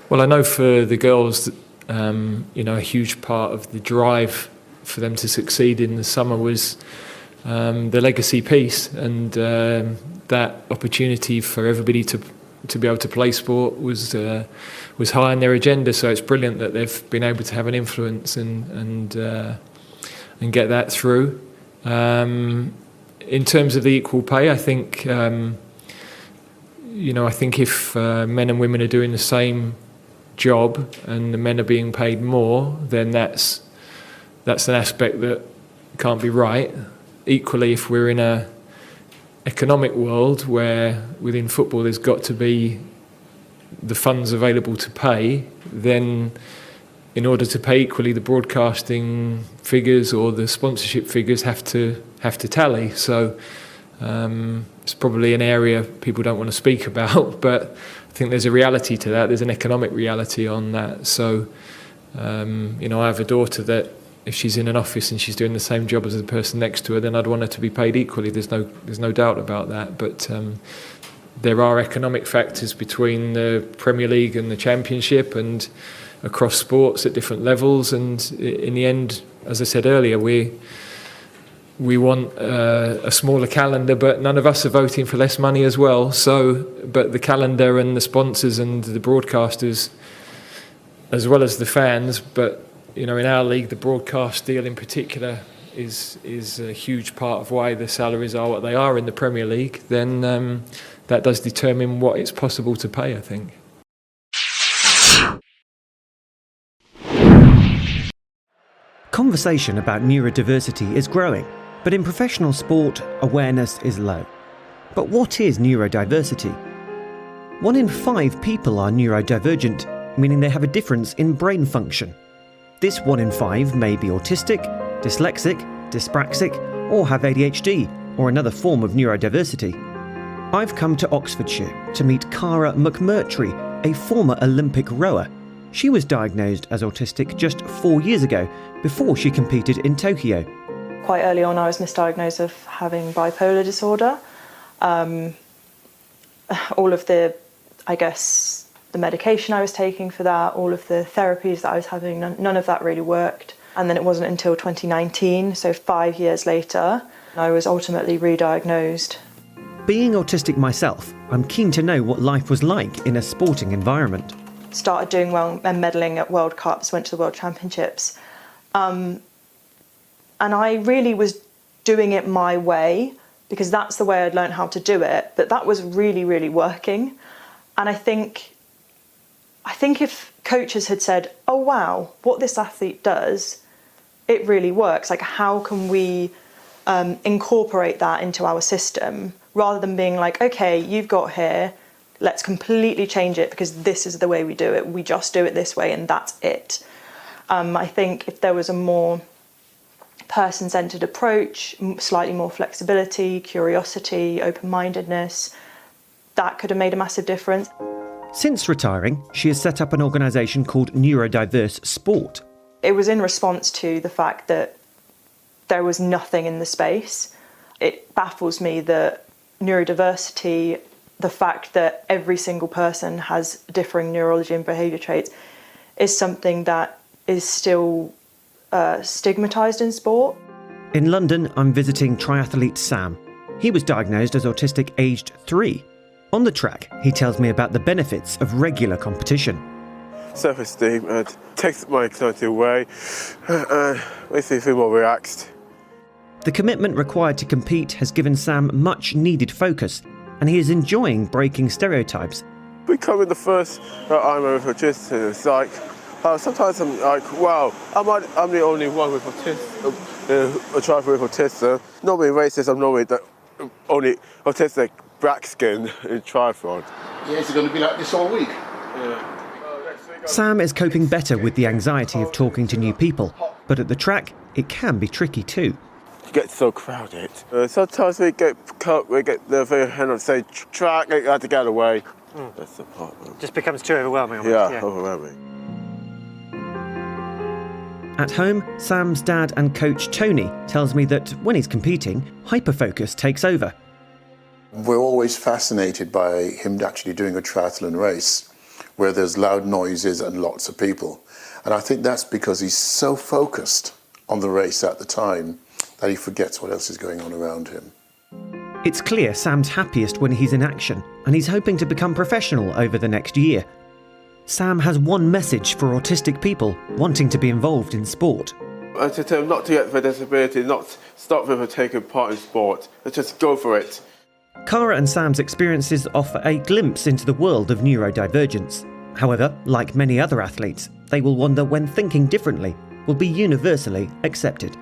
Well, I know for the girls, a huge part of the drive for them to succeed in the summer was the legacy piece, and that opportunity for everybody to be able to play sport was high on their agenda. So it's brilliant that they've been able to have an influence and get that through. In terms of the equal pay, I think if men and women are doing the same job and the men are being paid more, then that's an aspect that can't be right. Equally, if we're in a economic world where within football there's got to be the funds available to pay, then in order to pay equally, the broadcasting figures or the sponsorship figures have to tally. So it's probably an area people don't want to speak about, but I think there's a reality to that. There's an economic reality on that. So I have a daughter that if she's in an office and she's doing the same job as the person next to her, then I'd want her to be paid equally. There's no doubt about that. But there are economic factors between the Premier League and the Championship and across sports at different levels. And in the end, as I said earlier, we want a smaller calendar, but none of us are voting for less money as well. So, but the calendar and the sponsors and the broadcasters, as well as the fans, but in our league, the broadcast deal in particular is a huge part of why the salaries are what they are in the Premier League. Then that does determine what it's possible to pay, I think. Conversation about neurodiversity is growing, but in professional sport, awareness is low. But what is neurodiversity? 1 in 5 people are neurodivergent, meaning they have a difference in brain function. This 1 in 5 may be autistic, dyslexic, dyspraxic, or have ADHD, or another form of neurodiversity. I've come to Oxfordshire to meet Cara McMurtry, a former Olympic rower. She was diagnosed as autistic just 4 years ago, before she competed in Tokyo. Quite early on, I was misdiagnosed of having bipolar disorder. All of the medication I was taking for that, all of the therapies that I was having, none of that really worked. And then it wasn't until 2019, so 5 years later, I was ultimately re-diagnosed. Being autistic myself, I'm keen to know what life was like in a sporting environment. Started doing well and medaling at World Cups, went to the World Championships. And I really was doing it my way because that's the way I'd learned how to do it. But that was really, really working. And I think if coaches had said, oh, wow, what this athlete does, it really works. Like, how can we incorporate that into our system rather than being like, OK, you've got here, let's completely change it because this is the way we do it. We just do it this way and that's it. I think if there was a more person-centred approach, slightly more flexibility, curiosity, open-mindedness, that could have made a massive difference. Since retiring, she has set up an organisation called Neurodiverse Sport. It was in response to the fact that there was nothing in the space. It baffles me that neurodiversity, the fact that every single person has differing neurology and behaviour traits, is something that is still stigmatised in sport. In London, I'm visiting triathlete Sam. He was diagnosed as autistic aged 3. On the track, he tells me about the benefits of regular competition. Self-esteem, takes my anxiety away, makes me feel more relaxed. The commitment required to compete has given Sam much needed focus, and he is enjoying breaking stereotypes. Becoming the first I'm autistic, it's like, sometimes I'm like, wow, I'm the only one with autism, a triathlete with autism. Normally racist, I'm normally the only autistic black skin in triathlon. Yeah, is it going to be like this all week? Yeah. Sam is coping better with the anxiety of talking to new people, but at the track, it can be tricky too. It gets so crowded. Sometimes we get the very hand on say track, I have to get away. That's the part. Just becomes too overwhelming. Yeah, overwhelming. At home, Sam's dad and coach Tony tells me that when he's competing, hyperfocus takes over. We're always fascinated by him actually doing a triathlon race, where there's loud noises and lots of people. And I think that's because he's so focused on the race at the time that he forgets what else is going on around him. It's clear Sam's happiest when he's in action, and he's hoping to become professional over the next year. Sam has one message for autistic people wanting to be involved in sport. I to tell them not to get the disability, not stop them from taking part in sport, just go for it. Cara and Sam's experiences offer a glimpse into the world of neurodivergence. However, like many other athletes, they will wonder when thinking differently will be universally accepted.